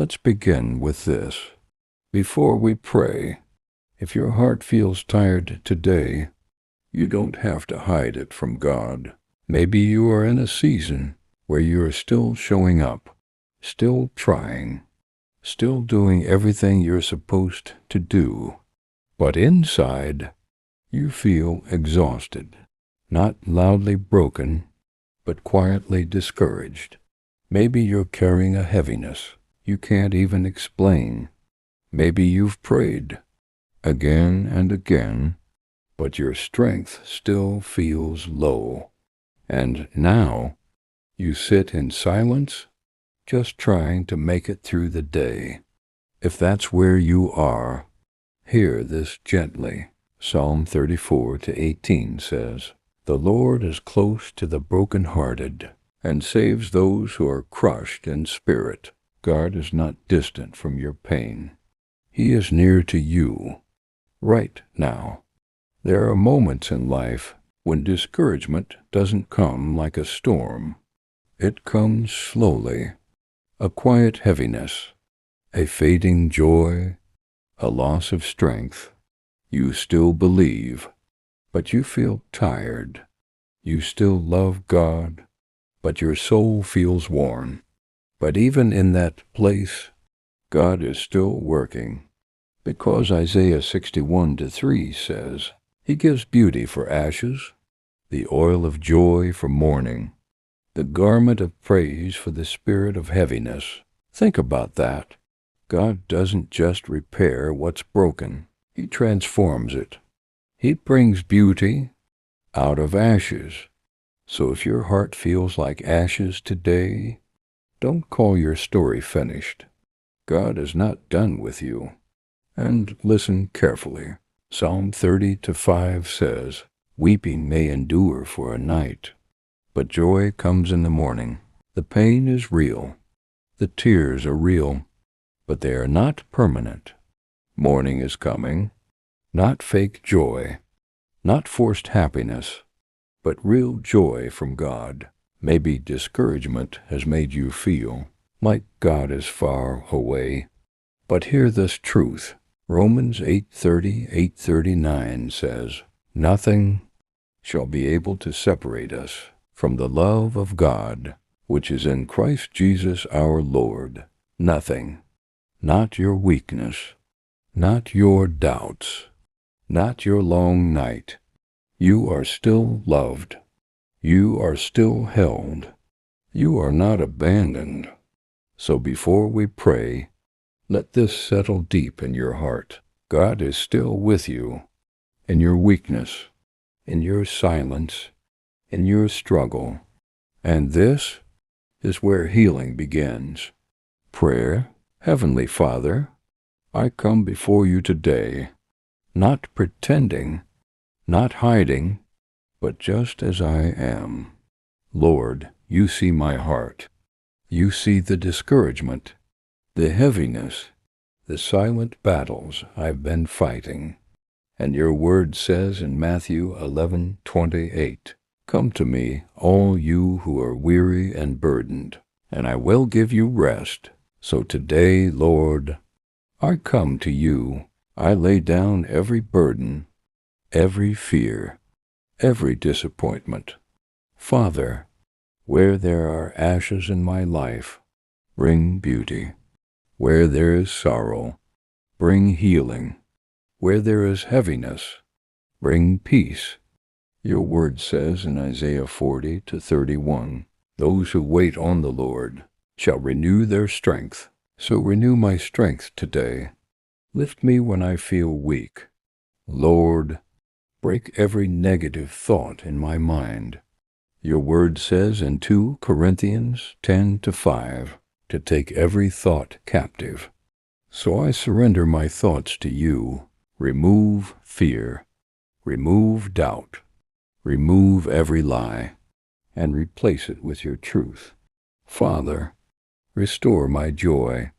Let's begin with this. Before we pray, if your heart feels tired today, you don't have to hide it from God. Maybe you are in a season where you are still showing up, still trying, still doing everything you're supposed to do. But inside, you feel exhausted, not loudly broken, but quietly discouraged. Maybe you're carrying a heaviness you can't even explain. Maybe you've prayed again and again, but your strength still feels low. And now you sit in silence, just trying to make it through the day. If that's where you are, hear this gently. Psalm 34:18 says, "The Lord is close to the brokenhearted and saves those who are crushed in spirit." God is not distant from your pain. He is near to you right now. There are moments in life when discouragement doesn't come like a storm. It comes slowly, a quiet heaviness, a fading joy, a loss of strength. You still believe, but you feel tired. You still love God, but your soul feels worn. But even in that place, God is still working, because Isaiah 61:3 says, He gives beauty for ashes, the oil of joy for mourning, the garment of praise for the spirit of heaviness. Think about that. God doesn't just repair what's broken. He transforms it. He brings beauty out of ashes. So if your heart feels like ashes today, don't call your story finished. God is not done with you. And listen carefully. Psalm 30:5 says, "Weeping may endure for a night, but joy comes in the morning." The pain is real. The tears are real, but they are not permanent. Morning is coming, not fake joy, not forced happiness, but real joy from God. Maybe discouragement has made you feel like God is far away. But hear this truth. Romans 8:30, 8:39 says, "Nothing shall be able to separate us from the love of God, which is in Christ Jesus our Lord." Nothing. Not your weakness. Not your doubts. Not your long night. You are still loved. You are still held. You are not abandoned. So before we pray, let this settle deep in your heart. God is still with you, in your weakness, in your silence, in your struggle. And this is where healing begins. Prayer. Heavenly Father, I come before you today, not pretending, not hiding, but just as I am. Lord, you see my heart. You see the discouragement, the heaviness, the silent battles I've been fighting. And your word says in Matthew 11:28, "Come to me, all you who are weary and burdened, and I will give you rest." So today, Lord, I come to you. I lay down every burden, every fear, every disappointment. Father, where there are ashes in my life, bring beauty. Where there is sorrow, bring healing. Where there is heaviness, bring peace. Your word says in Isaiah 40:31, "Those who wait on the Lord shall renew their strength." So renew my strength today. Lift me when I feel weak. Lord, break every negative thought in my mind. Your word says in 2 Corinthians 10:5 to take every thought captive. So I surrender my thoughts to you. Remove fear, remove doubt, remove every lie, and replace it with your truth. Father, restore my joy.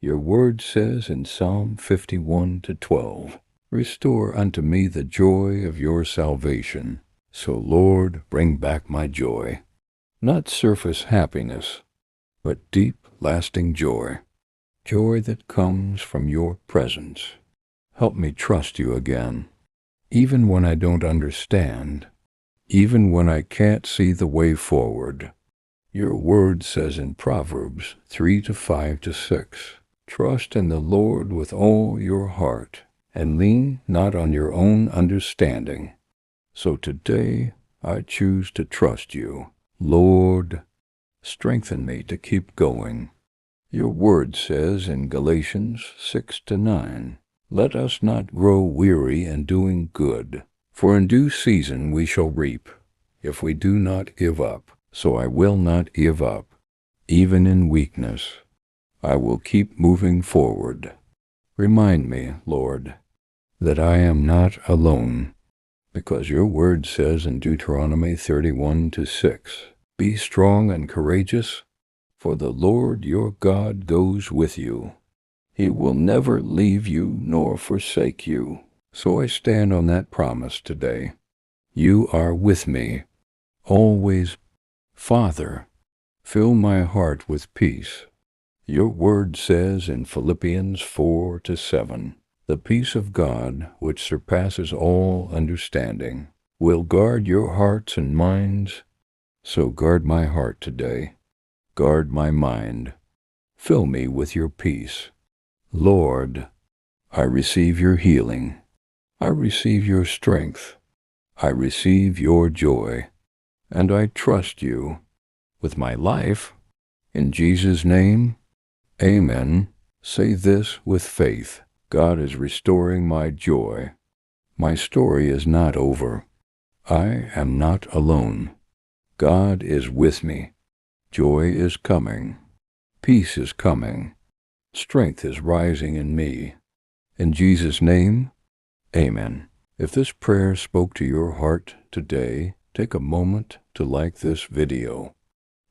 Your word says in Psalm 51:12, "Restore unto me the joy of your salvation." So, Lord, bring back my joy. Not surface happiness, but deep, lasting joy. joy that comes from your presence. Help me trust you again, even when I don't understand, even when I can't see the way forward. Your word says in Proverbs 3:5-6, trust in the Lord with all your heart, and lean not on your own understanding. So today I choose to trust you. Lord, strengthen me to keep going. Your word says in Galatians 6-9, let us not grow weary in doing good, for in due season we shall reap, if we do not give up. So I will not give up, even in weakness. I will keep moving forward. Remind me, Lord, that I am not alone, because your word says in Deuteronomy 31:6, be strong and courageous, for the Lord your God goes with you. He will never leave you nor forsake you. So I stand on that promise today. You are with me, always. Father, fill my heart with peace. Your word says in Philippians 4:7, the peace of God, which surpasses all understanding, will guard your hearts and minds. So guard my heart today. Guard my mind. Fill me with your peace. Lord, I receive your healing. I receive your strength. I receive your joy. And I trust you with my life. In Jesus' name, amen. Say this with faith. God is restoring my joy. My story is not over. I am not alone. God is with me. Joy is coming. Peace is coming. Strength is rising in me. In Jesus' name, amen. If this prayer spoke to your heart today, take a moment to like this video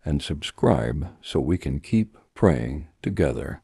and subscribe so we can keep praying together.